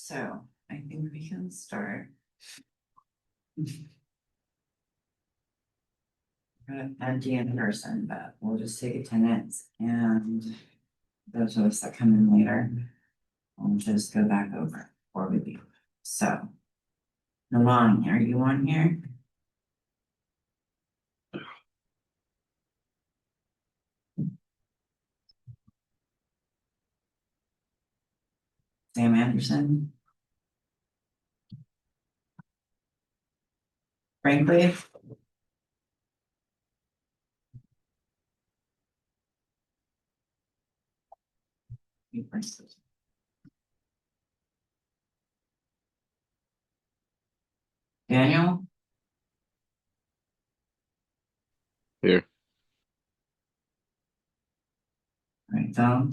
So I think we can start. We're gonna empty in person, but we'll just take attendance and those of us that come in later, we'll just go back over before we leave. So, Milan, are you on here? Sam Anderson? Frankly? Daniel? Here. All right, Dom.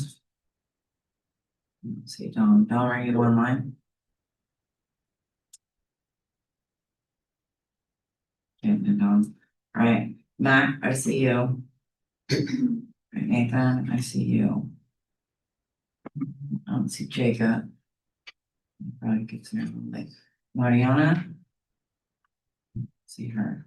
Let's see, Dom, are you online? Okay, and Dom. All right, Mac, I see you. All right, Nathan, I see you. I don't see Jacob. Probably gets there a little late. Mariana? See her.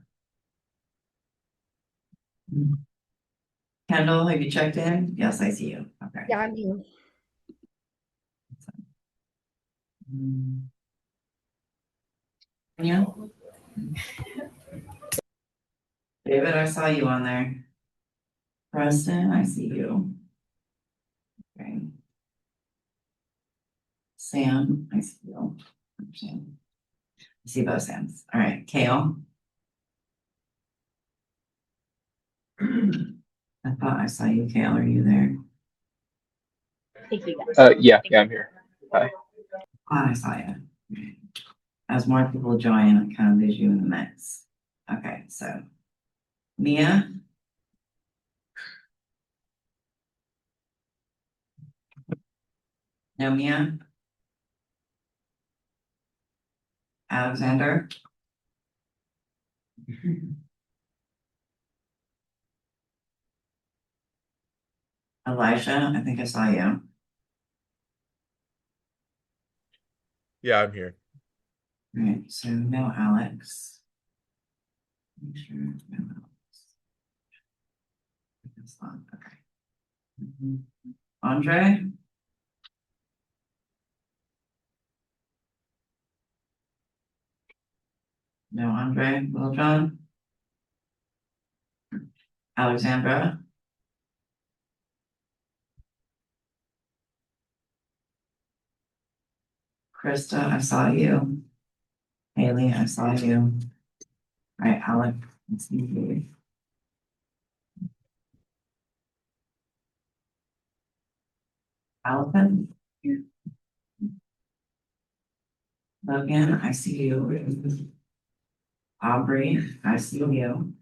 Kendall, have you checked in? Yes, I see you. Okay. Yeah, I'm here. Yeah. David, I saw you on there. Preston, I see you. Okay. Sam, I see you. Sam. I see both Sams. All right, Kale. I thought I saw you, Kale. Are you there? Thank you guys. Yeah, I'm here. Hi. Oh, I saw you. Okay. As more people join, I kind of lose you in the mix. Okay, so Mia. No, Mia. Alexander. Elijah, I think I saw you. Yeah, I'm here. All right, so no Alex. Make sure no Alex. That's fine, okay. Andre? No Andre, Will John? Alexandra? Krista, I saw you. Haley, I saw you. All right, Alec, I see you. Alvin? Logan, I see you. Aubrey, I see you.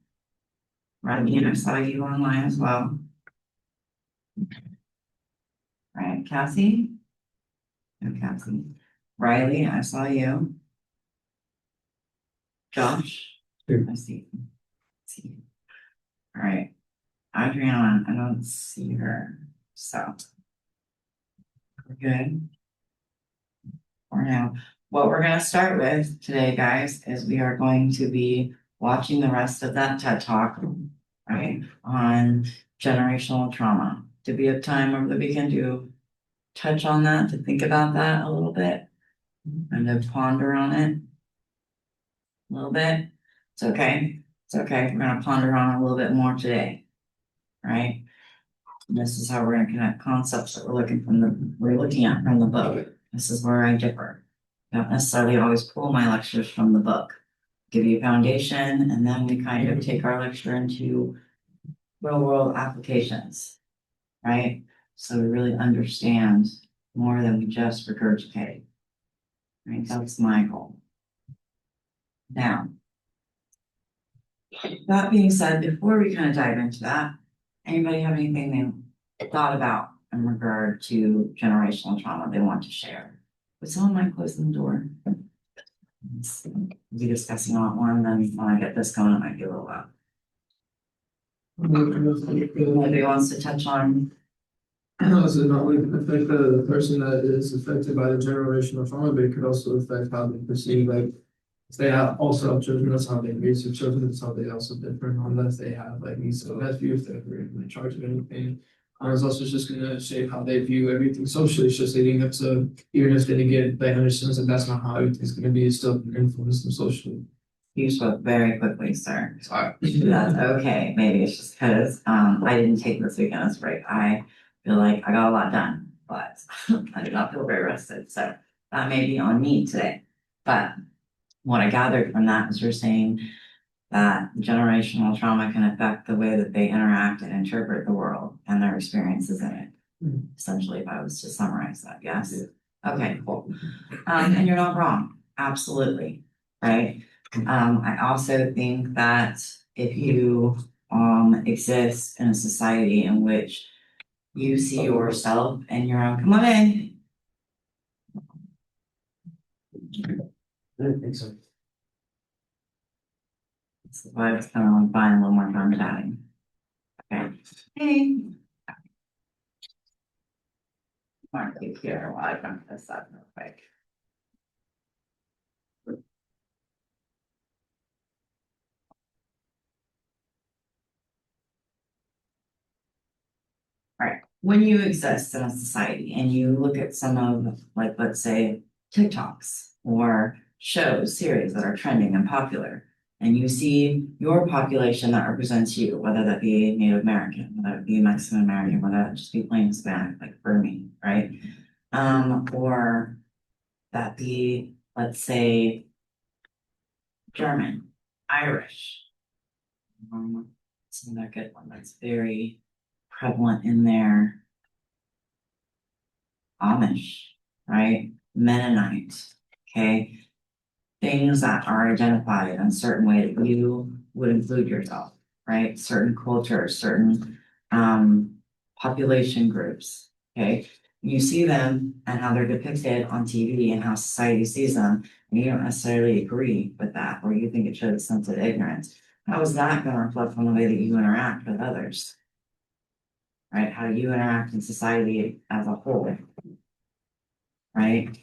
Rodney, I saw you online as well. All right, Cassie? No, Cassie. Riley, I saw you. Josh? I see you. See you. All right. Adriana, I don't see her. So we're good. For now. What we're going to start with today, guys, is we are going to be watching the rest of that TED Talk, right, on generational trauma. Did we have time over the weekend to touch on that, to think about that a little bit, and to ponder on it a little bit? It's okay. It's okay. We're going to ponder on it a little bit more today, right? And this is how we're going to connect concepts that we're looking at from the book. This is where I differ. I don't necessarily always pull my lectures from the book. Give you a foundation, and then we kind of take our lecture into real world applications, right? So we really understand more than we just regurgitate. Right? That's my goal. Now, that being said, before we kind of dive into that, anybody have anything they thought about in regard to generational trauma they want to share? Would someone mind closing the door? We'll be discussing a lot more, and then when I get this going, it might be a little loud. Anybody wants to touch on Also not only affect the person that is affected by the generational trauma, but it could also affect how they perceive, like, if they have also have children, that's how they raise their children, that's how they also different, unless they have like nieces or nephews that are in charge of anything. It's also just gonna shape how they view everything socially. It's just leading up to, even if they didn't get, they understand that that's not how everything's gonna be, it's still gonna influence them socially. You spoke very quickly, sir. Sorry. That's okay. Maybe it's just because I didn't take this weekend as a break. I feel like I got a lot done, but I did not feel very rested. So that may be on me today. But what I gathered from that is you're saying that generational trauma can affect the way that they interact and interpret the world and their experiences in it. Essentially, if I was to summarize that, yes? Okay, cool. And you're not wrong. Absolutely. Right. I also think that if you exist in a society in which you see yourself and your own, come on in. I don't think so. So I was kind of like buying a little more time chatting. Okay. Hey. Mark, you here while I dump this up real quick. All right. When you exist in a society and you look at some of, like, let's say, TikToks or shows, series that are trending and popular, and you see your population that represents you, whether that be Native American, whether it be Mexican American, whether that just be plain Hispanic, like for me, right? Or that be, let's say, German, Irish. It's another good one that's very prevalent in there. Amish, right? Mennonite, okay? Things that are identified in a certain way that you would include yourself, right? Certain cultures, certain population groups, okay? You see them and how they're depicted on TV and how society sees them, and you don't necessarily agree with that, or you think it shows a sense of ignorance. How is that going to reflect on the way that you interact with others? Right? How you interact in society as a whole, right?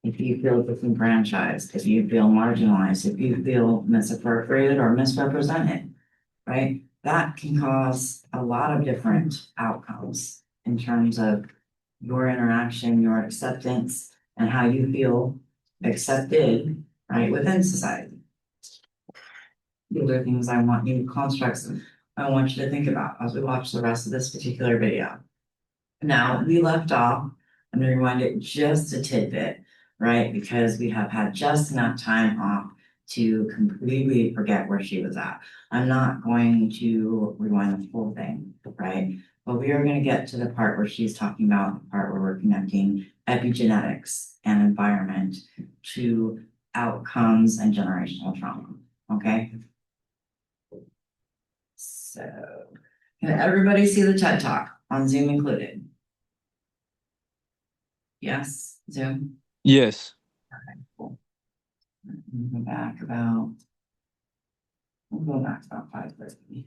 If you feel disenfranchised, if you feel marginalized, if you feel misappropriated or misrepresented, right? That can cause a lot of different outcomes in terms of your interaction, your acceptance, and how you feel accepted, right, within society. These are things I want you, constructs I want you to think about as we watch the rest of this particular video. Now, we left off, I'm gonna rewind it just a tidbit, right? Because we have had just enough time off to completely forget where she was at. I'm not going to rewind the whole thing, right? But we are gonna get to the part where she's talking about the part where we're connecting epigenetics and environment to outcomes and generational trauma, okay? So, can everybody see the TED Talk on Zoom included? Yes, Zoom. Yes. Okay, cool. We'll go back about 5:30.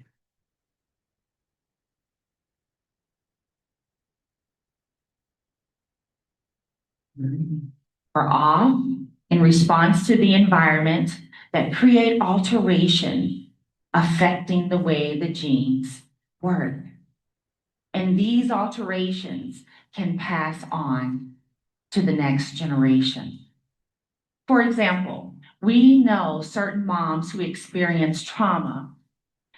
For awe in response to the environment that create alteration affecting the way the genes work. And these alterations can pass on to the next generation. For example, we know certain moms who experience trauma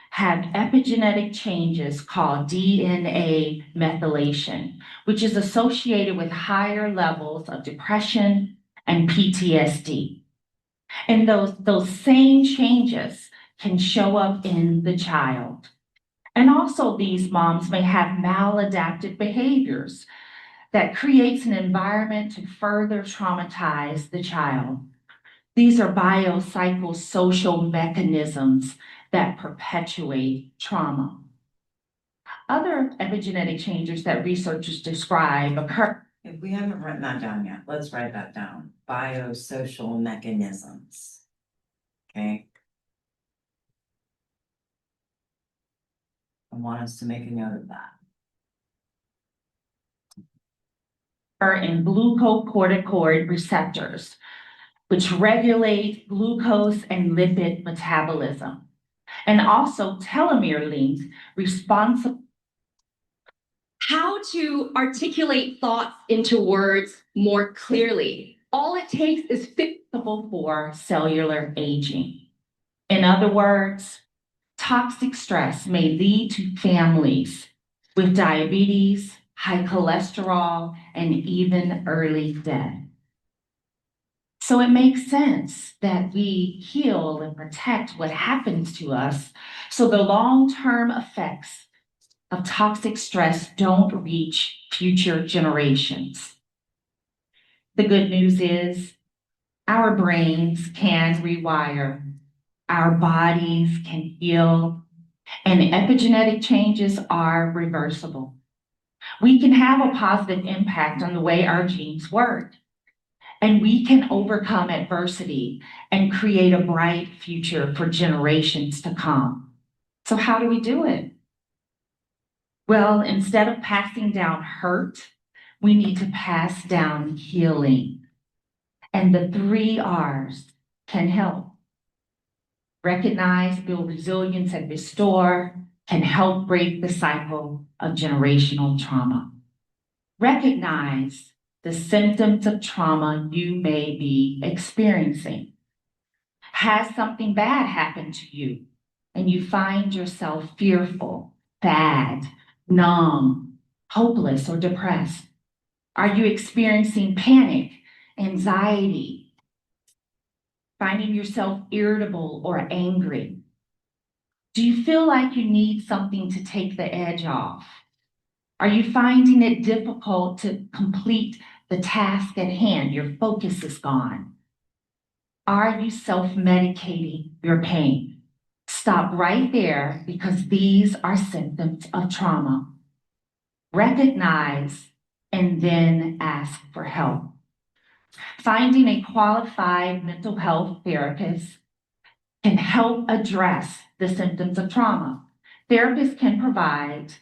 have epigenetic changes called DNA methylation, which is associated with higher levels of depression and PTSD. And those same changes can show up in the child. And also these moms may have maladaptive behaviors that creates an environment to further traumatize the child. These are biopsychosocial mechanisms that perpetuate trauma. Other epigenetic changes that researchers describe occur. If we haven't written that down yet, let's write that down. Biosocial mechanisms. Okay. I want us to make a note of that. and glucocorticoid receptors, which regulate glucose and lipid metabolism, and also telomere length responsible. How to articulate thoughts into words more clearly. All it takes is Fixable for cellular aging. In other words, toxic stress may lead to families with diabetes, high cholesterol, and even early death. So it makes sense that we heal and protect what happens to us so the long-term effects of toxic stress don't reach future generations. The good news is our brains can rewire, our bodies can heal, and epigenetic changes are reversible. We can have a positive impact on the way our genes work, and we can overcome adversity and create a bright future for generations to come. So how do we do it? Well, instead of passing down hurt, we need to pass down healing. And the 3 R's can help. Recognize, build resilience, and restore can help break the cycle of generational trauma. Recognize the symptoms of trauma you may be experiencing. Has something bad happened to you and you find yourself fearful, sad, numb, hopeless, or depressed? Are you experiencing panic, anxiety, finding yourself irritable or angry? Do you feel like you need something to take the edge off? Are you finding it difficult to complete the task at hand? Your focus is gone. Are you self-medicating your pain? Stop right there, because these are symptoms of trauma. Recognize and then ask for help. Finding a qualified mental health therapist can help address the symptoms of trauma. Therapists can provide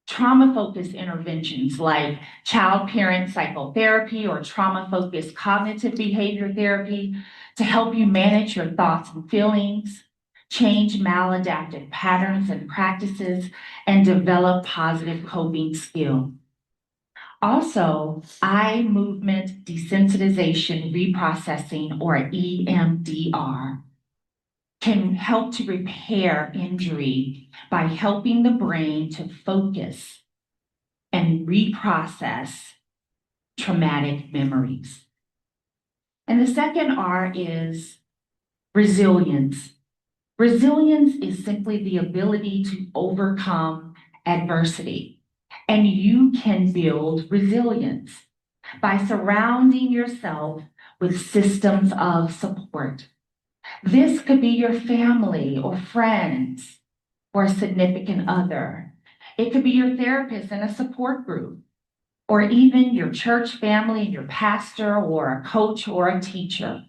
trauma-focused interventions like child-parent psychotherapy or trauma-focused cognitive behavior therapy to help you manage your thoughts and feelings, change maladaptive patterns and practices, and develop positive coping skills. Also, eye movement desensitization reprocessing, or EMDR, can help to repair injury by helping the brain to focus and reprocess traumatic memories. And the second R is resilience. Resilience is simply the ability to overcome adversity. And you can build resilience by surrounding yourself with systems of support. This could be your family or friends or a significant other. It could be your therapist and a support group, or even your church family and your pastor or a coach or a teacher.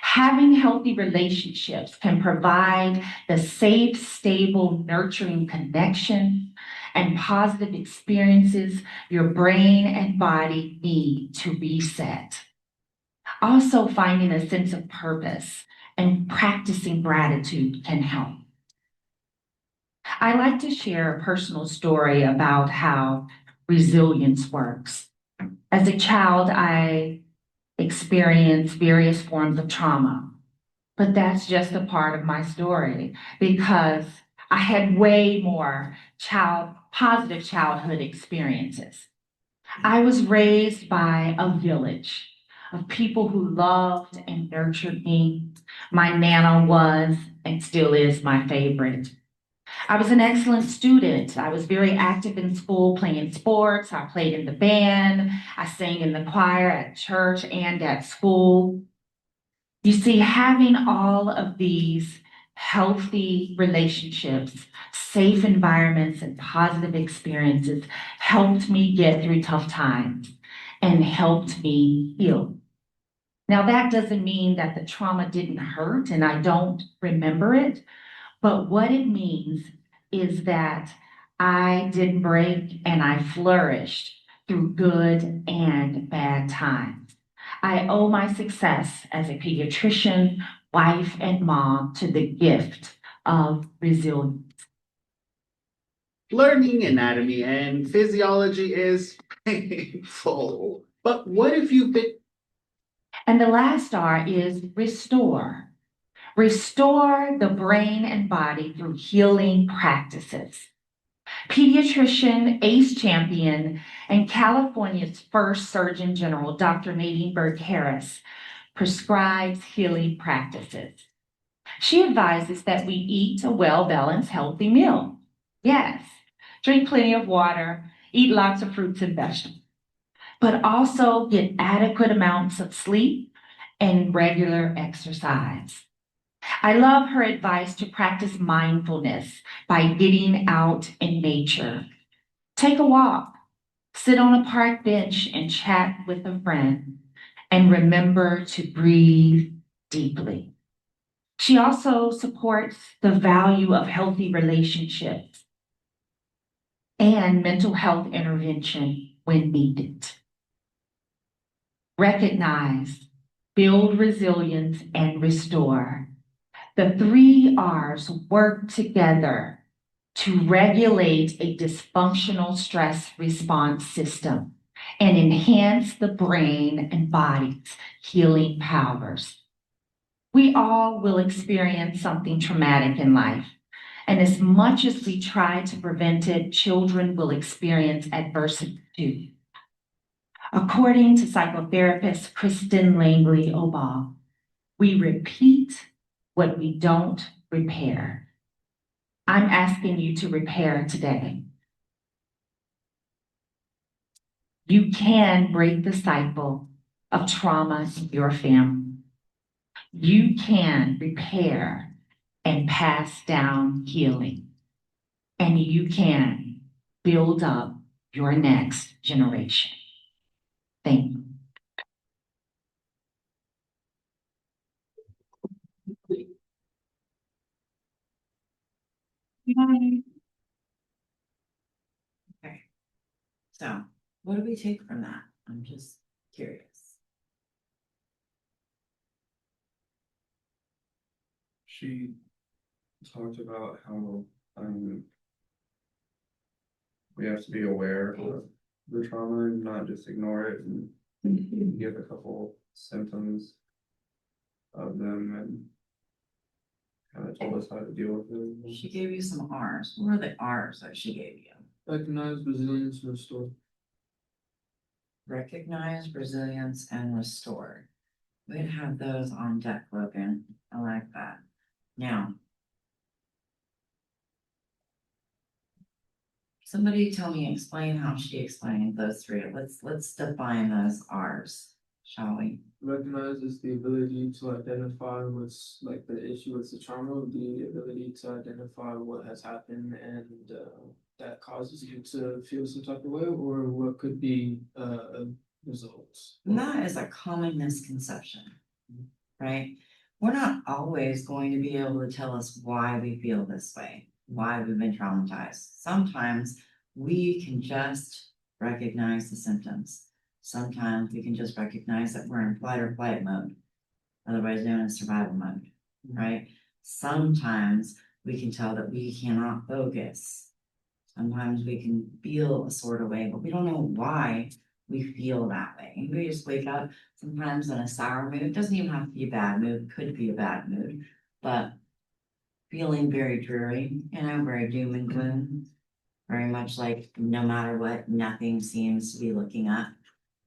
Having healthy relationships can provide the safe, stable, nurturing connection and positive experiences your brain and body need to reset. Also, finding a sense of purpose and practicing gratitude can help. I like to share a personal story about how resilience works. As a child, I experienced various forms of trauma, but that's just a part of my story because I had way more positive childhood experiences. I was raised by a village of people who loved and nurtured me. My Nana was and still is my favorite. I was an excellent student. I was very active in school, playing sports. I played in the band. I sang in the choir at church and at school. You see, having all of these healthy relationships, safe environments, and positive experiences helped me get through tough times and helped me heal. Now, that doesn't mean that the trauma didn't hurt and I don't remember it, but what it means is that I didn't break and I flourished through good and bad times. I owe my success as a pediatrician, wife, and mom to the gift of resilience. Learning anatomy and physiology is painful. But what if you've been And the last R is restore. Restore the brain and body through healing practices. Pediatrician, ACE champion, and California's first Surgeon General, Dr. Nadine Burke Harris, prescribes healing practices. She advises that we eat a well-balanced, healthy meal. Yes, drink plenty of water, eat lots of fruits and vegetables, but also get adequate amounts of sleep and regular exercise. I love her advice to practice mindfulness by getting out in nature. Take a walk, sit on a park bench and chat with a friend, and remember to breathe deeply. She also supports the value of healthy relationships and mental health intervention when needed. Recognize, build resilience, and restore. The 3 R's work together to regulate a dysfunctional stress response system and enhance the brain and body's healing powers. We all will experience something traumatic in life. And as much as we try to prevent it, children will experience adversity too. According to psychotherapist Kristen Langley-Obal, we repeat what we don't repair. I'm asking you to repair today. You can break the cycle of trauma in your family. You can repair and pass down healing. And you can build up your next generation. Thank you. Okay. So what do we take from that? I'm just curious. She talked about how we have to be aware of the trauma and not just ignore it and give a couple symptoms of them and kind of told us how to deal with it. She gave you some R's. What are the R's that she gave you? Recognize, resilience, and restore. Recognize, resilience, and restore. We'd have those on deck, Logan. I like that. Now, somebody tell me, explain how she explained those 3. Let's define those R's, shall we? Recognize is the ability to identify what's like the issue, what's the trauma, the ability to identify what has happened and that causes you to feel some type of way, or what could be results. And that is a common misconception, right? We're not always going to be able to tell us why we feel this way, why we've been traumatized. Sometimes we can just recognize the symptoms. Sometimes we can just recognize that we're in fight or flight mode, otherwise known as survival mode, right? Sometimes we can tell that we cannot focus. Sometimes we can feel a sort of way, but we don't know why we feel that way. We just wake up sometimes in a sour mood. It doesn't even have to be a bad mood, it could be a bad mood, but feeling very dreary, very doom and gloom, very much like no matter what, nothing seems to be looking up,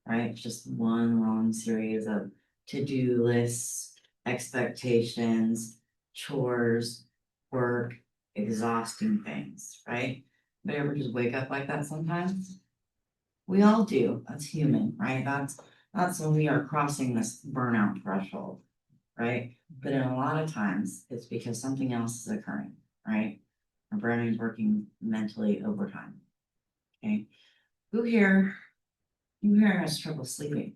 right? Just one long series of to-do lists, expectations, chores, work, exhausting things, right? But ever just wake up like that sometimes? We all do. That's human, right? That's when we are crossing this burnout threshold, right? But in a lot of times, it's because something else is occurring, right? Our brain is working mentally overtime. Okay. Who here has trouble sleeping?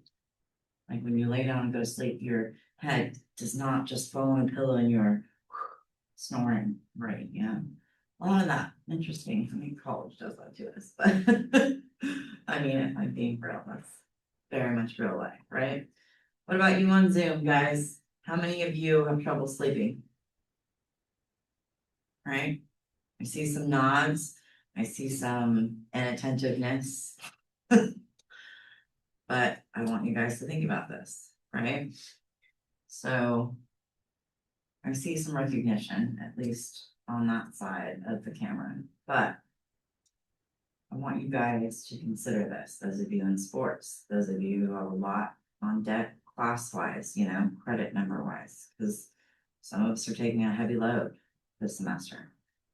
Like when you lay down and go to sleep, your head does not just fall on a pillow and you're snoring, right? Yeah. A lot of that. Interesting. I mean, college does that to us, but I mean it, I'm being real, that's very much real life, right? What about you on Zoom, guys? How many of you have trouble sleeping? Right? I see some nods, I see some inattentiveness. But I want you guys to think about this, right? So I see some recognition, at least on that side of the camera, but I want you guys to consider this, those of you in sports, those of you who have a lot on deck class-wise, you know, credit number-wise, because some of us are taking a heavy load this semester.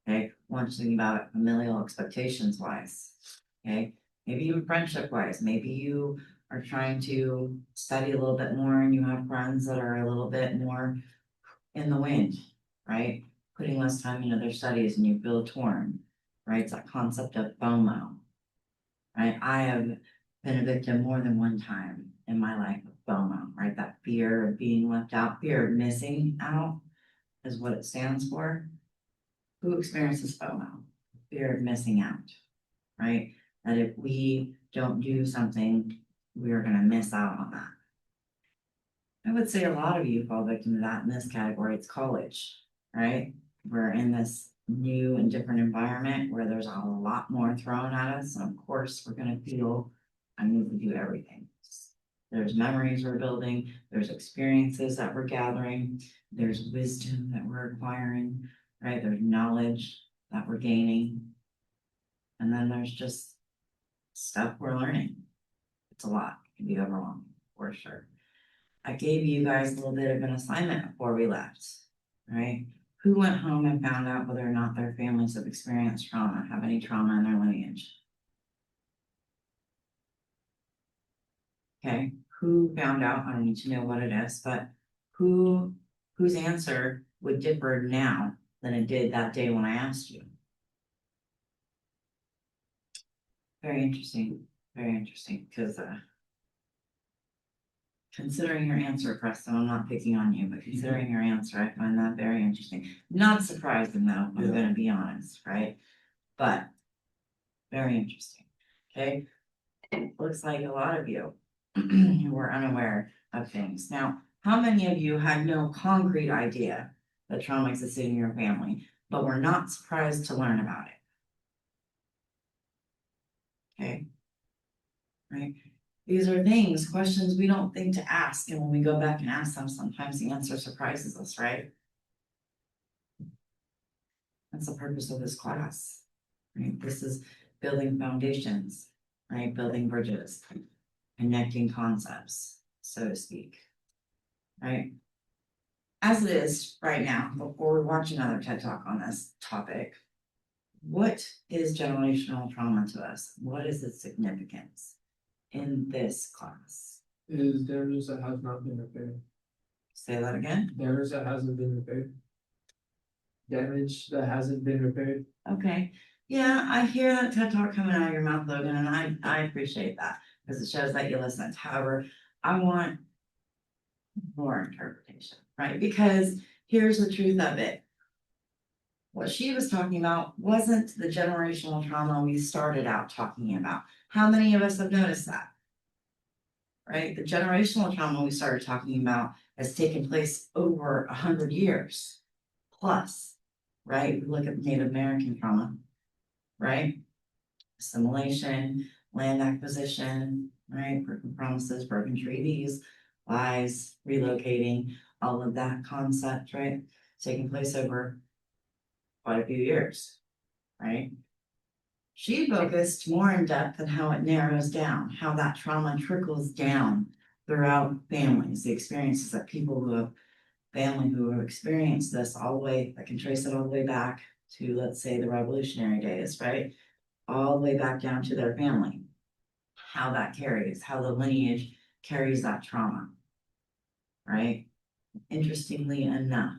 Okay, one thing about it, familial expectations-wise. Okay, maybe even friendship-wise, maybe you are trying to study a little bit more and you have friends that are a little bit more in the wind, right? Putting less time into their studies and you feel torn, right? It's that concept of FOMO, right? I have been a victim more than one time in my life of FOMO, right? That fear of being left out, fear of missing out is what it stands for. Who experiences FOMO? Fear of missing out, right? That if we don't do something, we are going to miss out on that. I would say a lot of you fall victim to that in this category. It's college, right? We're in this new and different environment where there's a lot more thrown at us. And of course, we're going to feel I need to do everything. There's memories we're building, there's experiences that we're gathering, there's wisdom that we're acquiring, right? There's knowledge that we're gaining. And then there's just stuff we're learning. It's a lot. It can be overwhelming for sure. I gave you guys a little bit of an assignment before we left, right? Who went home and found out whether or not their families have experienced trauma, have any trauma in their lineage? Okay, who found out? I don't need to know what it is, but whose answer would differ now than it did that day when I asked you? Very interesting, because considering your answer, Preston, I'm not picking on you, but considering your answer, I find that very interesting. Not surprising though, I'm gonna be honest, right? But very interesting, okay? Looks like a lot of you who were unaware of things. Now, how many of you had no concrete idea that trauma existed in your family, but were not surprised to learn about it? Okay, right? These are things, questions we don't think to ask, and when we go back and ask them, sometimes the answer surprises us, right? That's the purpose of this class, right? This is building foundations, right? Building bridges, connecting concepts, so to speak, right? As it is right now, before we watch another TED Talk on this topic, what is generational trauma to us? What is its significance in this class? It is damage that has not been repaired. Say that again? Damage that hasn't been repaired. Damage that hasn't been repaired. Okay, yeah, I hear that TED Talk coming out of your mouth, Logan, and I appreciate that because it shows that you listened. However, I want more interpretation, right? Because here's the truth of it. What she was talking about wasn't the generational trauma we started out talking about. How many of us have noticed that? Right? The generational trauma we started talking about has taken place over 100 years plus, right? We look at Native American trauma, right? Assimilation, land acquisition, right? Broken promises, broken treaties, lies, relocating, all of that concept, right? Taking place over quite a few years, right? She focused more in depth on how it narrows down, how that trauma trickles down throughout families, the experiences that people who have family who have experienced this all the way, I can trace it all the way back to, let's say, the revolutionary days, right? All the way back down to their family, how that carries, how the lineage carries that trauma, right? Interestingly enough,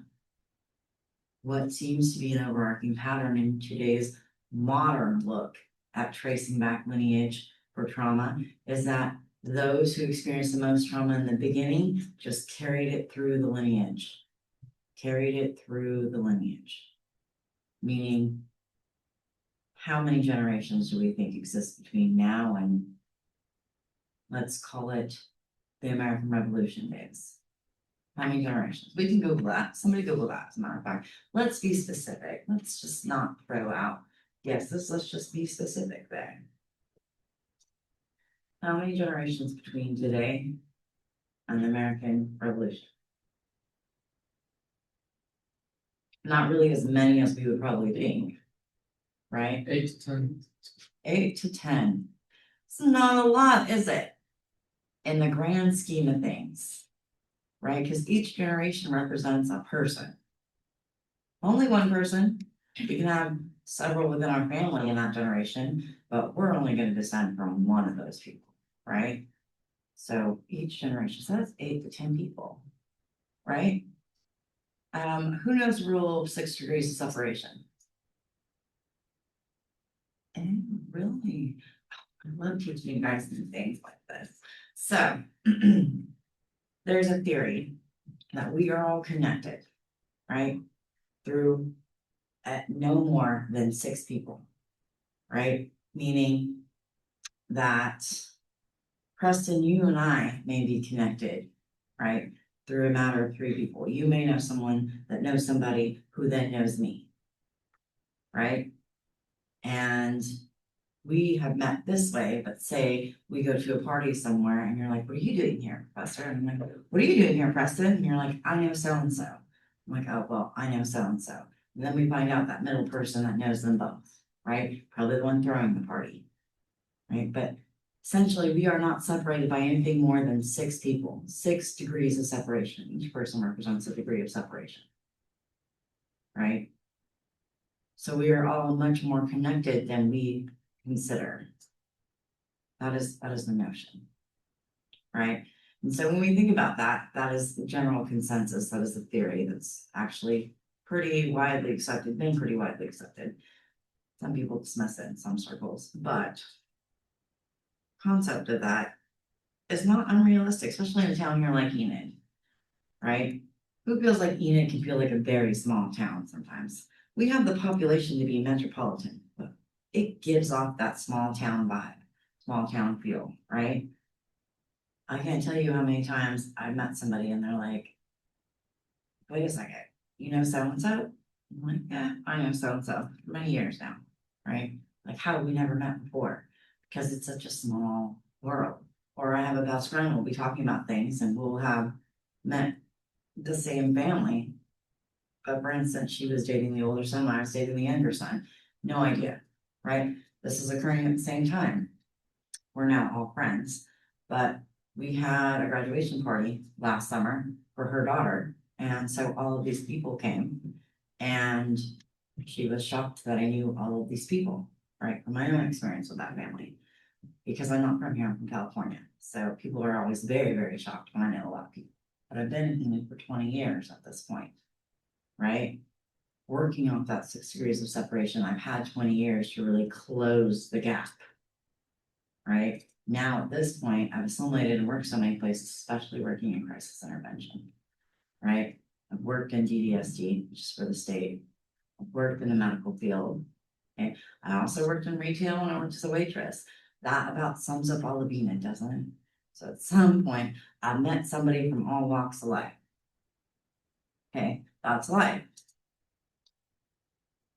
what seems to be an overarching pattern in today's modern look at tracing back lineage for trauma is that those who experienced the most trauma in the beginning just carried it through the lineage, meaning how many generations do we think exist between now and let's call it the American Revolution days. How many generations? We can Google that. Somebody Google that, as a matter of fact. Let's be specific. Let's just not throw out guesses. Let's just be specific there. How many generations between today and the American Revolution? Not really as many as we would probably think, right? 8 to 10. 8 to 10. It's not a lot, is it? In the grand scheme of things, right? Because each generation represents a person. Only one person. We can have several within our family in that generation, but we're only going to descend from one of those people, right? So each generation, so that's 8 to 10 people, right? Who knows the rule of 6 degrees of separation? And really, I love teaching you guys new things like this. So there's a theory that we are all connected, right? Through no more than 6 people, right? Meaning that Preston, you and I may be connected, right? Through a matter of 3 people. You may know someone that knows somebody who then knows me, right? And we have met this way, but say we go to a party somewhere and you're like, what are you doing here, Professor? And I'm like, what are you doing here, Preston? And you're like, I know so-and-so. I'm like, oh, well, I know so-and-so. And then we find out that middle person that knows them both, right? Probably the one throwing the party, right? But essentially, we are not separated by anything more than 6 people, 6 degrees of separation. Each person represents a degree of separation, right? So we are all much more connected than we consider. That is the notion, right? And so when we think about that, that is the general consensus. That is the theory that's actually pretty widely accepted, been pretty widely accepted. Some people dismiss it in some circles, but concept of that is not unrealistic, especially in a town here like Enid, right? Who feels like Enid can feel like a very small town sometimes? We have the population to be metropolitan, but it gives off that small town vibe, small town feel, right? I can't tell you how many times I've met somebody and they're like, wait a second, you know so-and-so? I'm like, yeah, I know so-and-so for many years now, right? Like, how have we never met before? Because it's such a small world. Or I have a best friend, we'll be talking about things and we'll have met the same family. But for instance, she was dating the older son, I was dating the younger son. No idea, right? This is occurring at the same time. We're now all friends, but we had a graduation party last summer for her daughter. And so all of these people came and she was shocked that I knew all of these people, right? From my own experience with that family, because I'm not from here, I'm from California. So people are always very, very shocked when I know a lot of people. But I've been in it for 20 years at this point, right? Working off that 6 degrees of separation, I've had 20 years to really close the gap, right? Now at this point, I've assimilated and worked so many places, especially working in crisis intervention, right? I've worked in DDSD, which is for the state. I've worked in the medical field. Okay. I also worked in retail and I worked as a waitress. That about sums up all of Enid, doesn't it? So at some point, I met somebody from all walks of life. Okay, that's life.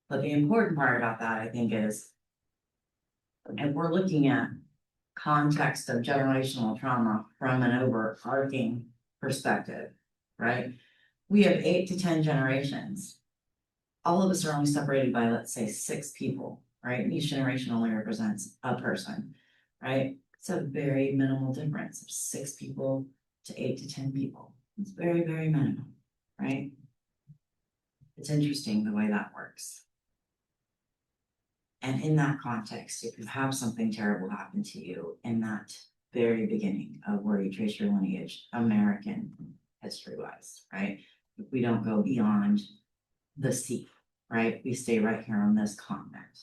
But the important part about that, I think, is if we're looking at context of generational trauma from an overarching perspective, right? We have 8 to 10 generations. All of us are only separated by, let's say, 6 people, right? And each generation only represents a person, right? It's a very minimal difference of 6 people to 8 to 10 people. It's very, very minimal, right? It's interesting the way that works. And in that context, if you have something terrible happen to you in that very beginning of where you trace your lineage, American history-wise, right? If we don't go beyond the sea, right? We stay right here on this continent,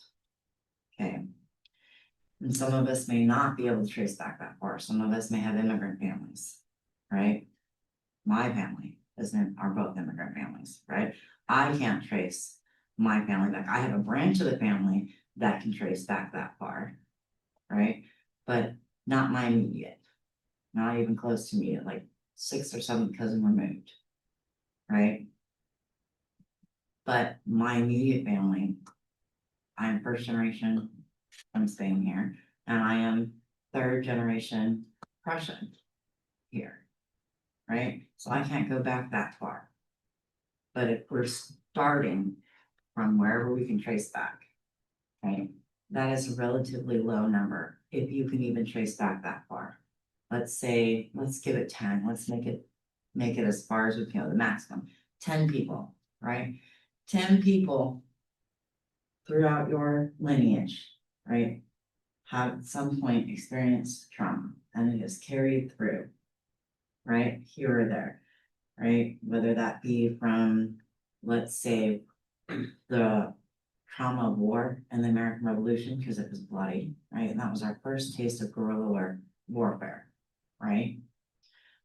okay? And some of us may not be able to trace back that far. Some of us may have immigrant families, right? My family are both immigrant families, right? I can't trace my family back. I have a branch of the family that can trace back that far, right? But not my immediate, not even close to me, like 6th or 7th cousin removed. Right? But my immediate family, I'm first generation from Spain here, and I am 3rd generation Prussian here. Right? So I can't go back that far. But if we're starting from wherever we can trace back, right? That is a relatively low number, if you can even trace back that far. Let's say, let's give it 10, let's make it as far as we can, the maximum, 10 people, right? 10 people throughout your lineage, right, have at some point experienced trauma, and it is carried through, right, here or there, right? Whether that be from, let's say, the trauma of war and the American Revolution, because it was bloody, right? And that was our first taste of guerrilla warfare, right?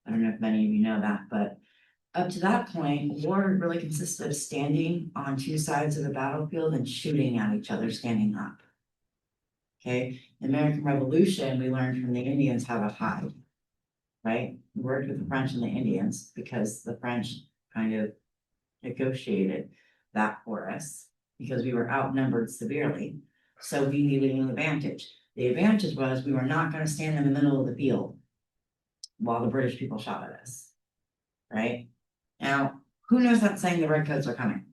I don't know if many of you know that, but up to that point, war really consisted of standing on 2 sides of the battlefield and shooting at each other standing up. Okay, the American Revolution, we learned from the Indians how to hide, right? We worked with the French and the Indians because the French kind of negotiated that for us because we were outnumbered severely. So we needed an advantage. The advantage was we were not going to stand in the middle of the field while the British people shot at us, right? Now, who knows that saying the redcoats are coming?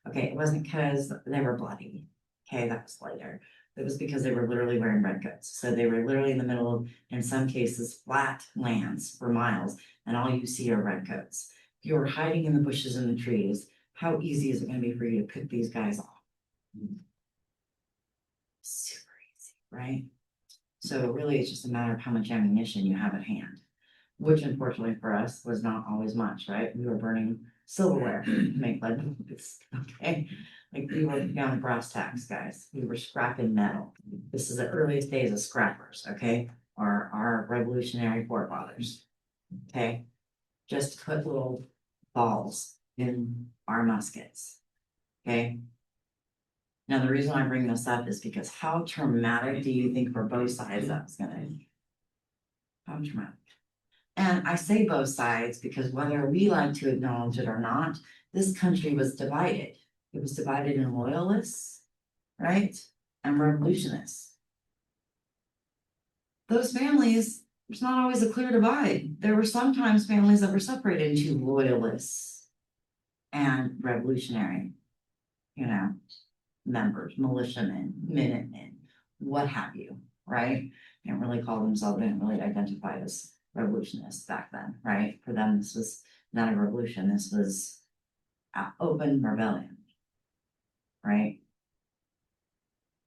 Okay, it wasn't because they were bloody. Okay, that was later. It was because they were literally wearing redcoats. So they were literally in the middle of, in some cases, flat lands for miles, and all you see are redcoats. If you were hiding in the bushes and the trees, how easy is it going to be for you to pick these guys off? Super easy, right? So really, it's just a matter of how much ammunition you have at hand, which unfortunately for us was not always much, right? We were burning silverware to make lead bullets, okay? Like we were down to brass tacks, guys. We were scrapping metal. This is the earliest days of scrappers, okay? Our revolutionary forefathers, okay? Just to put little balls in our muskets, okay? Now, the reason I bring this up is because how traumatic do you think for both sides that's gonna be? How traumatic? And I say both sides because whether we like to acknowledge it or not, this country was divided. It was divided in loyalists, right? And revolutionists. Those families, there's not always a clear divide. There were sometimes families that were separated into loyalists and revolutionary, members, militiamen, minutemen, what have you, right? They didn't really call themselves, they didn't really identify as revolutionists back then, right? For them, this was not a revolution, this was an open rebellion, right?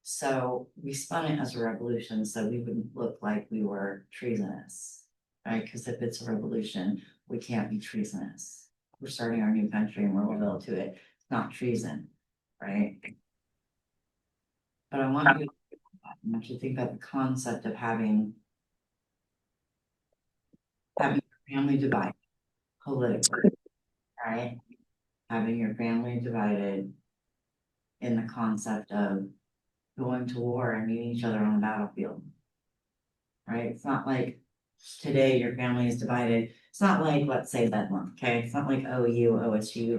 So we spun it as a revolution so we wouldn't look like we were treasonous, right? Because if it's a revolution, we can't be treasonous. We're starting our new country and we're loyal to it. It's not treason, right? But I want you to think about the concept of having your family divided politically, right? Having your family divided in the concept of going to war and meeting each other on the battlefield, right? It's not like today your family is divided. It's not like, let's say Bedlam, okay? It's not like OU, OSU,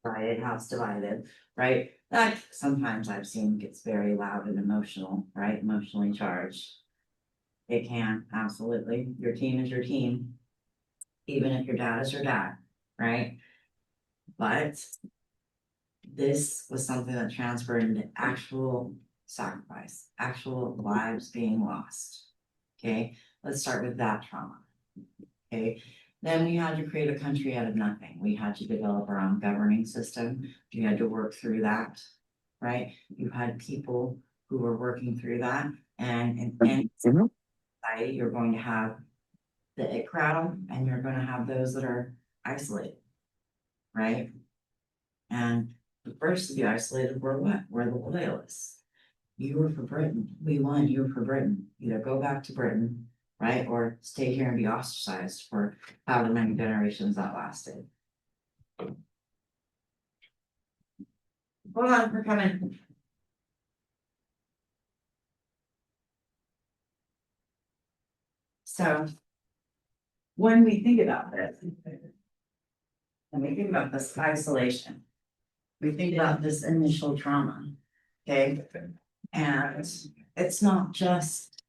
divided, house divided, right? That sometimes I've seen gets very loud and emotional, right? Emotionally charged. It can, absolutely. Your team is your team, even if your dad is your dad, right? But this was something that transferred into actual sacrifice, actual lives being lost. Okay, let's start with that trauma. Okay, then we had to create a country out of nothing. We had to develop our own governing system. You had to work through that, right? You had people who were working through that, and in society, you're going to have the it crowd, and you're going to have those that are isolated, right? And the first to be isolated were what? Were the loyalists. You were for Britain. We won. You were for Britain. Either go back to Britain, right? Or stay here and be ostracized for however many generations that lasted. Hold on, we're coming. So when we think about this, and we think about this isolation, we think about this initial trauma, okay? And it's not just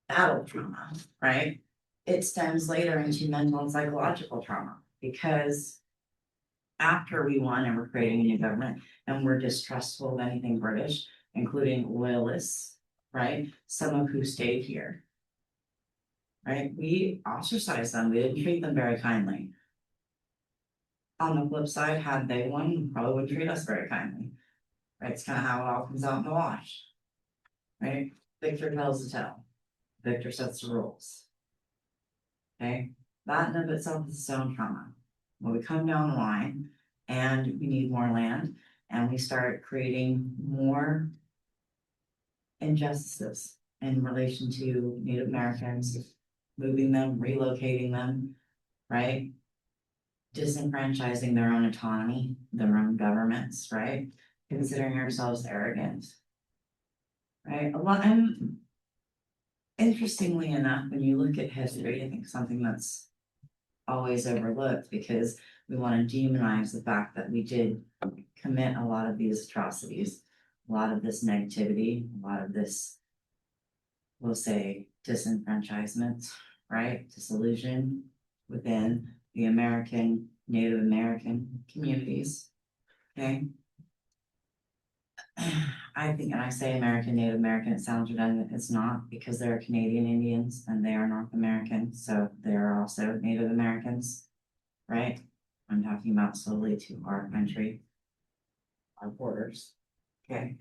battle trauma, right? It stems later into mental and psychological trauma because after we won and we're creating a new government and we're distrustful of anything British, including loyalists, right? Some of who stayed here, right? We ostracized them. We didn't treat them very kindly. On the flip side, had they won, probably would treat us very kindly. Right? It's kind of how it all comes out in the wash. Right? Victor tells the tale. Victor sets the rules. Okay? That in of itself is its own trauma. When we come down the line and we need more land and we start creating more injustices in relation to Native Americans, moving them, relocating them, right? Disenfranchising their own autonomy, their own governments, right? Considering ourselves arrogant, right? A lot, and interestingly enough, when you look at history, I think something that's always overlooked because we want to demonize the fact that we did commit a lot of these atrocities, a lot of this negativity, a lot of this, we'll say, disenfranchisement, right? Disillusion within the American, Native American communities, okay? I think, and I say American, Native American, it sounds redundant, it's not, because they're Canadian Indians and they are North American, so they are also Native Americans, right? I'm talking about solely to our country, our borders, okay?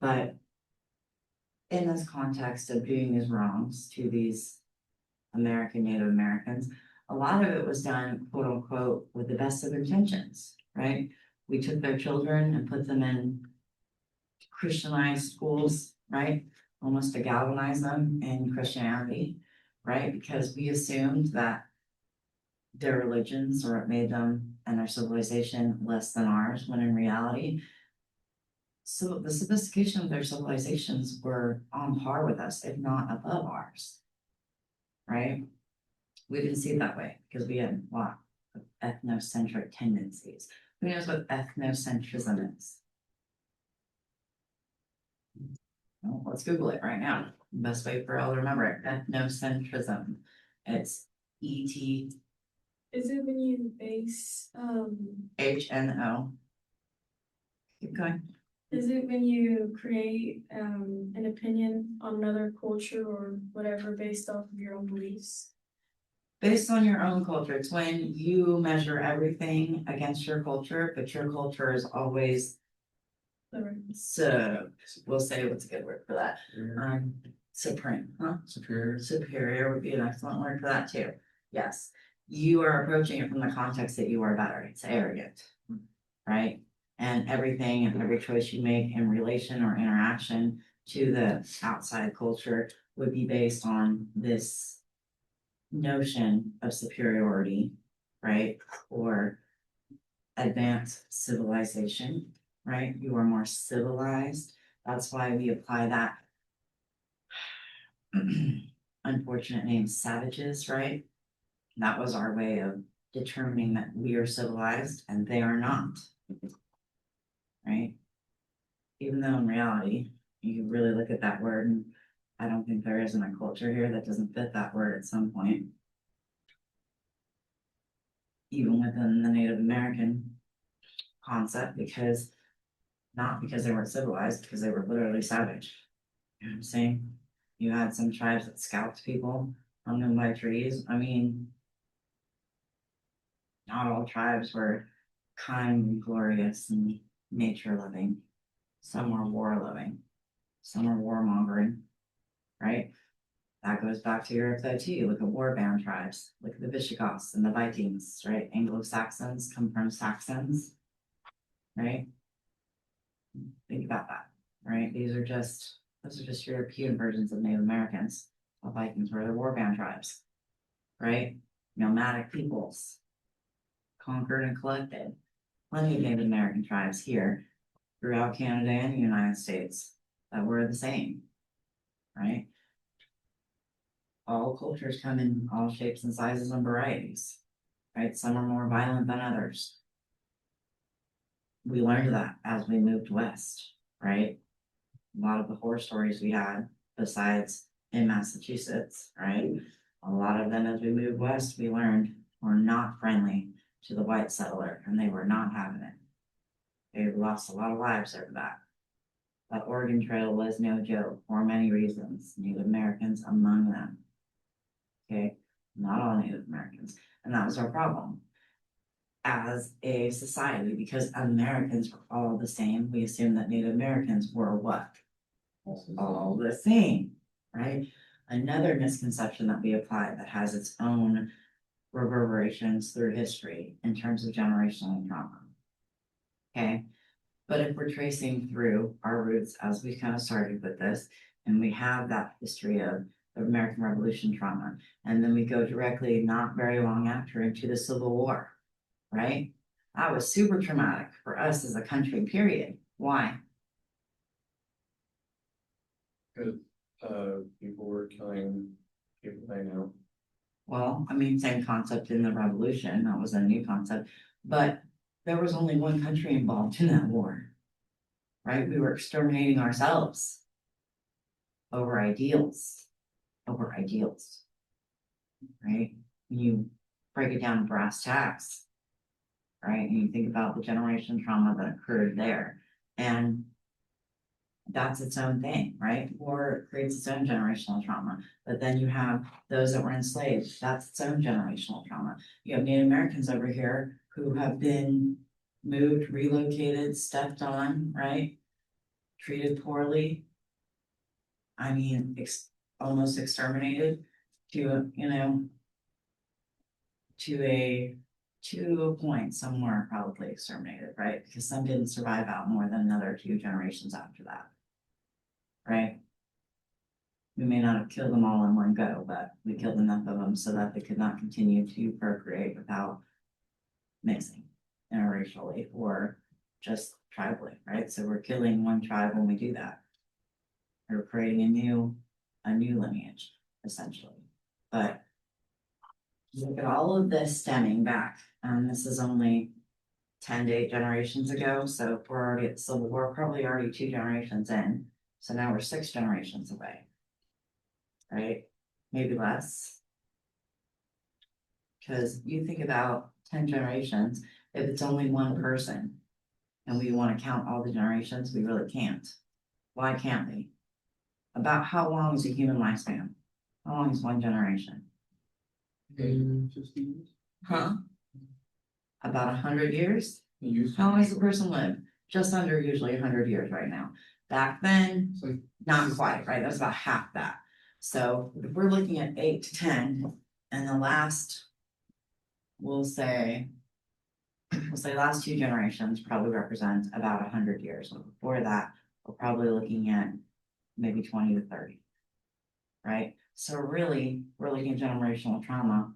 But in this context of doing these wrongs to these American, Native Americans, a lot of it was done, quote unquote, with the best of intentions, right? We took their children and put them in Christianized schools, right? Almost to galvanize them in Christianity, right? Because we assumed that their religions or it made them and their civilization less than ours, when in reality, so the sophistication of their civilizations were on par with us, if not above ours, right? We didn't see it that way because we had a lot of ethnocentric tendencies. Who knows what ethnocentrism is? Well, let's Google it right now. Best way for all to remember it. Ethnocentrism. It's ET. Is it when you base, HNO. Keep going. is it when you create, an opinion on another culture or whatever based off of your own beliefs? Based on your own culture, it's when you measure everything against your culture, but your culture is always so. We'll say what's a good word for that. Supreme, huh? Superior. Superior would be an excellent word for that too. Yes, you are approaching it from the context that you are better. It's arrogant, right? And everything and every choice you make in relation or interaction to the outside culture would be based on this notion of superiority, right? Or advanced civilization, right? You are more civilized. That's why we apply that unfortunate name savages, right? That was our way of determining that we are civilized and they are not, right? Even though in reality, you really look at that word and I don't think there isn't a culture here that doesn't fit that word at some point. Even within the Native American concept, because not because they weren't civilized, because they were literally savage. You know what I'm saying? You had some tribes that scalped people, hung them by trees. I mean, not all tribes were kind and glorious and nature loving. Some were war loving. Some were warmongering, right? That goes back to Europe though too. Look at warbound tribes. Look at the Visigoths and the Vikings, right? Anglo-Saxons come from Saxons, right? Think about that, right? Those are just European versions of Native Americans. The Vikings were the warbound tribes, right? Nomadic peoples, conquered and collected. Plenty of Native American tribes here throughout Canada and the United States that were the same, right? all cultures come in all shapes and sizes and varieties, right? Some are more violent than others. We learned that as we moved west, right? A lot of the horror stories we had, besides in Massachusetts, right? A lot of them as we moved west, we learned were not friendly to the white settler, and they were not having it. They lost a lot of lives over that. The Oregon Trail was no joke for many reasons, Native Americans among them. Okay, not all Native Americans. And that was our problem as a society, because Americans were all the same. We assumed that Native Americans were what? All the same, right? Another misconception that we apply that has its own reverberations through history in terms of generational trauma. Okay, but if we're tracing through our roots as we kind of started with this, and we have that history of the American Revolution trauma, and then we go directly, not very long after, into the Civil War, right? That was super traumatic for us as a country, period. Why? Because people were killing people they know. Well, I mean, same concept in the revolution, that was a new concept, but there was only one country involved in that war, right? We were exterminating ourselves over ideals, right? When you break it down to brass tacks, right? And you think about the generation trauma that occurred there, and that's its own thing, right? War creates its own generational trauma. But then you have those that were enslaved, that's its own generational trauma. You have Native Americans over here who have been moved, relocated, stepped on, right? Treated poorly. I mean, almost exterminated to, to a point somewhere, probably exterminated, right? Because some didn't survive out more than another 2 generations after that, right? We may not have killed them all in one go, but we killed enough of them so that they could not continue to procreate without mixing interracially or just tribally, right? So we're killing one tribe when we do that. We're creating a new lineage, essentially. But look at all of this stemming back, and this is only 10 to 8 generations ago. So if we're already at the Civil War, probably already 2 generations in. So now we're 6 generations away, right? Maybe less. Because you think about 10 generations, if it's only one person and we want to count all the generations, we really can't. Why can't we? About how long is a human lifespan? How long is one generation? 50 years. Huh? About 100 years? Used How long has a person lived? Just under usually 100 years right now. Back then, It's like not quite, right? That's about half that. So if we're looking at 8 to 10, and the last, we'll say last 2 generations probably represent about 100 years. Before that, we're probably looking at maybe 20 to 30, right? So really, we're looking at generational trauma.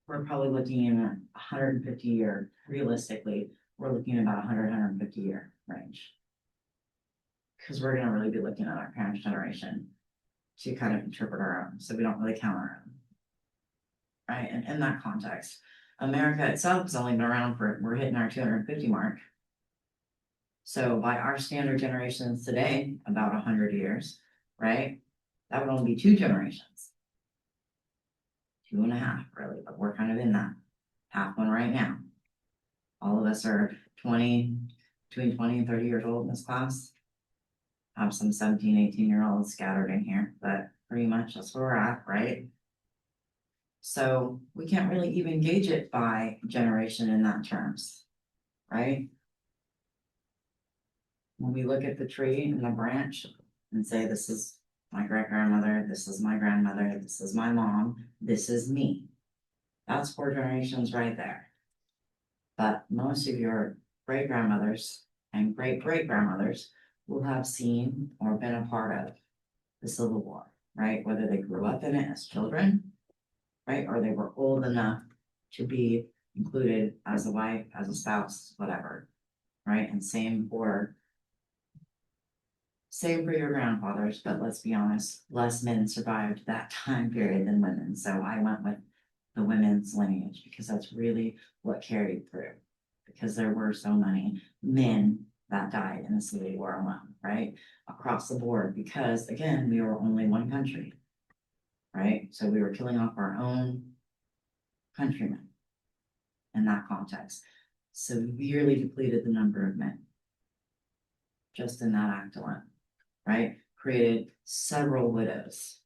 We're probably looking in a 150 year, realistically, we're looking at about 150 year range. Because we're gonna really be looking at our parents' generation to kind of interpret our own, so we don't really count our own. Right, and in that context, America itself has only been around we're hitting our 250 mark. So by our standard generations today, about 100 years, right? That would only be 2 generations. 2.5, really, but we're kind of in that half one right now. All of us are between 20 and 30 years old in this class. I have some 17, 18-year-olds scattered in here, but pretty much that's where we're at, right? So we can't really even gauge it by generation in that terms, right? When we look at the tree and the branch and say, this is my great-grandmother, this is my grandmother, this is my mom, this is me. That's 4 generations right there. But most of your great-grandmothers and great-great-grandmothers will have seen or been a part of the Civil War, right? Whether they grew up in it as children, right? Or they were old enough to be included as a wife, as a spouse, whatever, right? And same for Same for your grandfathers, but let's be honest, less men survived that time period than women, so I went with the women's lineage, because that's really what carried through. Because there were so many men that died in the Civil War alone, right? Across the board, because again, we were only one country. Right, so we were killing off our own countrymen in that context. Severely depleted the number of men. Just in that act alone, right? Created several widows.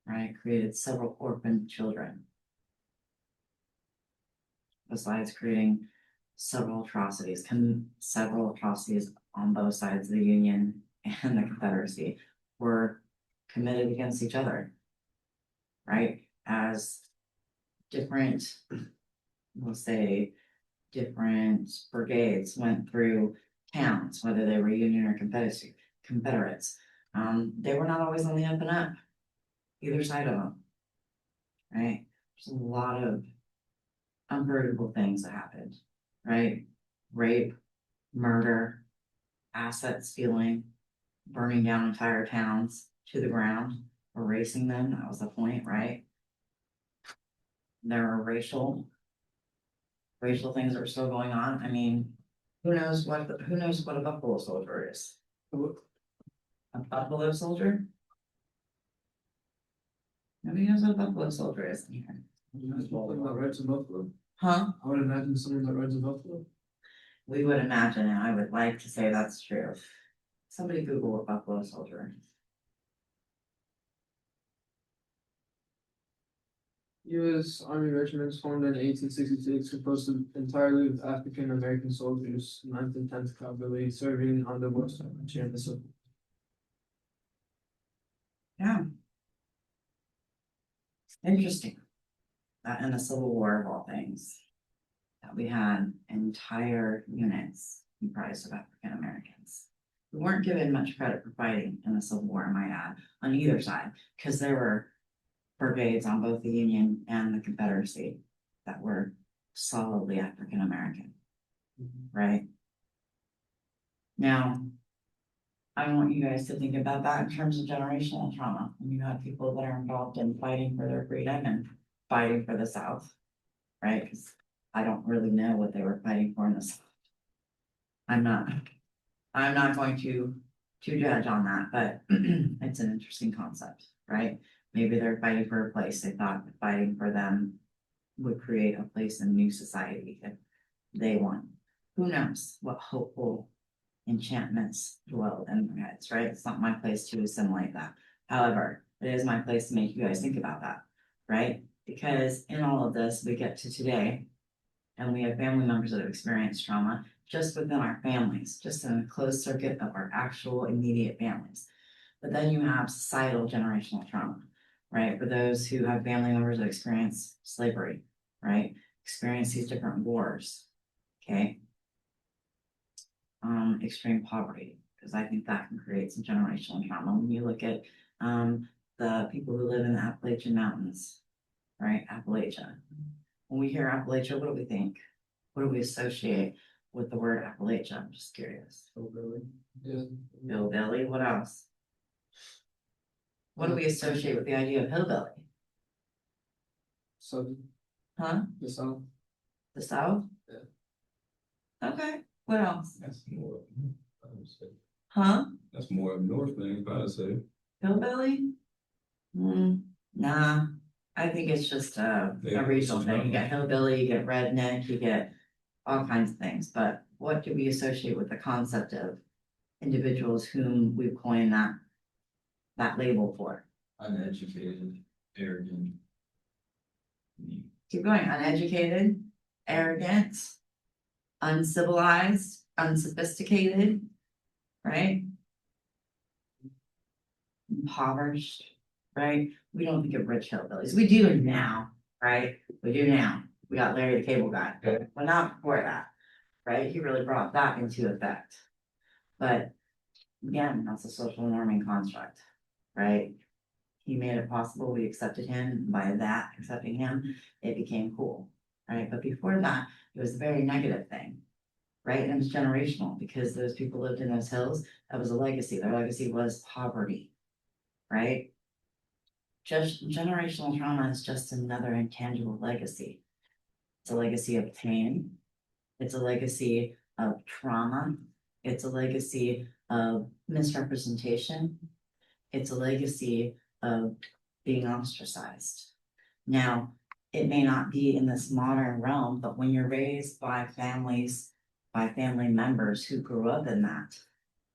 Right, created several orphaned children. Besides creating several atrocities on both sides of the Union and the Confederacy were committed against each other, right? As different, we'll say, different brigades went through towns, whether they were Union or Confederates. They were not always on the up and up, either side of them, right? There's a lot of unforgettable things that happened, right? Rape, murder, asset stealing, burning down entire towns to the ground, erasing them. That was the point, right? There were racial things that were still going on. I mean, who knows what a buffalo soldier is? A buffalo soldier? Nobody knows what a buffalo soldier is in here. Someone that rides a buffalo. Huh? I would imagine someone that rides a buffalo. We would imagine, and I would like to say that's true. Somebody Google a buffalo soldier. U.S. Army regiments formed in 1866, composed entirely of African American soldiers, 9th and 10th Cavalry, serving on the Western Frontier in the Civil War. Yeah. Interesting. That in the Civil War of all things, that we had entire units comprised of African Americans. We weren't given much credit for fighting in the Civil War, I might add, on either side, because there were brigades on both the Union and the Confederacy that were solidly African American, right? Now, I want you guys to think about that in terms of generational trauma. When you have people that are involved in fighting for their freedom and fighting for the South, right? Because I don't really know what they were fighting for in the South. I'm not going to judge on that, but it's an interesting concept, right? Maybe they're fighting for a place. They thought that fighting for them would create a place in new society if they won. Who knows what hopeful enchantments dwell in their heads, right? It's not my place to assimilate that. However, it is my place to make you guys think about that, right? Because in all of this, we get to today, and we have family members that have experienced trauma just within our families, just in a closed circuit of our actual immediate families. But then you have societal generational trauma, right? For those who have family members that experience slavery, right? Experience these different wars, okay? Extreme poverty, because I think that can create some generational trauma. When you look at the people who live in the Appalachian Mountains, right? Appalachia. When we hear Appalachia, what do we think? What do we associate with the word Appalachia? I'm just curious. Hillbilly. Yeah. Hillbilly, what else? What do we associate with the idea of hillbilly? Southern. Huh? The South. The South? Yeah. Okay, what else? That's more, I would say. Huh? That's more of North thing, I'd say. Hillbilly? Nah, I think it's just a regional thing. You get hillbilly, you get redneck, you get all kinds of things. But what do we associate with the concept of individuals whom we've coined that label for? Uneducated, arrogant. Keep going. Uneducated, arrogant, uncivilized, unsophisticated, right? Impoverished, right? We don't think of rich hillbillies. We do now, right? We do now. We got Larry the Cable Guy, but not before that, right? He really brought that into effect. But again, that's a social norming construct, right? He made it possible. We accepted him. By that, accepting him, it became cool, right? But before that, it was a very negative thing, right? And it's generational because those people lived in those hills. That was a legacy. Their legacy was poverty, right? Just generational trauma is just another intangible legacy. It's a legacy of pain. It's a legacy of trauma. It's a legacy of misrepresentation. It's a legacy of being ostracized. Now, it may not be in this modern realm, but when you're raised by families, by family members who grew up in that,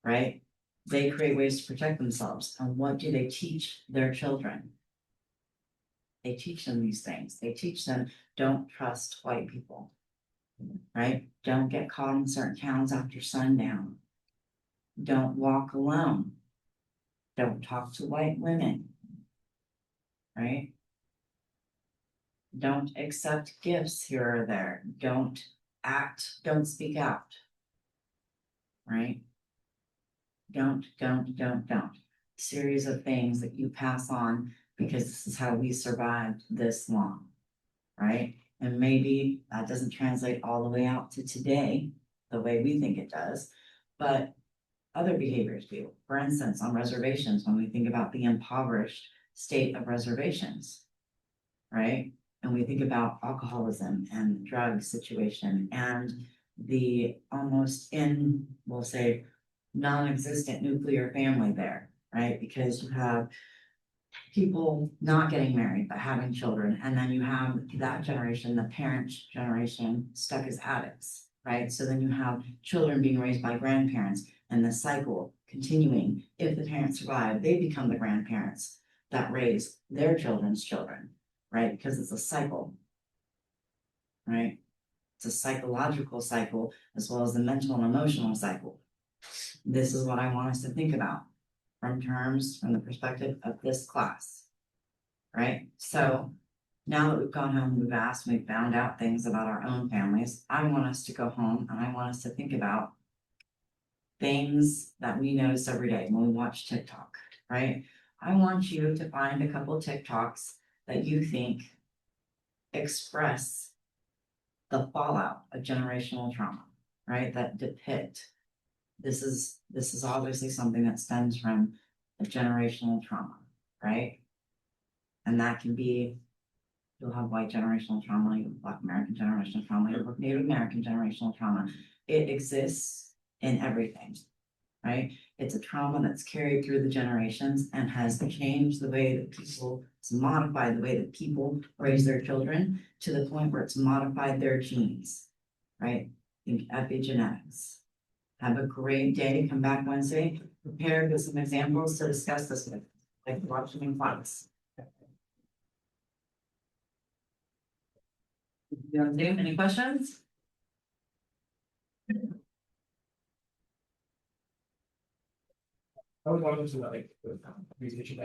right? They create ways to protect themselves. And what do they teach their children? They teach them these things. They teach them, don't trust white people, right? Don't get caught in certain towns after sundown. Don't walk alone. Don't talk to white women, right? Don't accept gifts here or there. Don't speak out, right? Don't. Series of things that you pass on because this is how we survived this long, right? And maybe that doesn't translate all the way out to today, the way we think it does, but other behaviors do. For instance, on reservations, when we think about the impoverished state of reservations, right? And we think about alcoholism and drug situation and the almost we'll say, non-existent nuclear family there, right? Because you have people not getting married but having children, and then you have that generation, the parent generation, stuck as addicts, right? So then you have children being raised by grandparents, and the cycle continuing. If the parents survive, they become the grandparents that raise their children's children, right? Because it's a cycle, right? It's a psychological cycle as well as the mental and emotional cycle. This is what I want us to think about from the perspective of this class, right? So now that we've gone home, we've asked, we've found out things about our own families, I want us to go home and I want us to think about things that we notice every day when we watch TikTok, right? I want you to find a couple TikToks that you think express the fallout of generational trauma, right? That depict this is obviously something that stems from a generational trauma, right? And that can be, you'll have white generational trauma, you have Black American generational trauma, you have Native American generational trauma. It exists in everything, right? It's a trauma that's carried through the generations and has changed the way that people, it's modified the way that people raise their children to the point where it's modified their genes, right? Think epigenetics. Have a great day. Come back Wednesday, prepared with some examples to discuss this with, like watching in class. Zoom, any questions? I was wanting to like, presentation.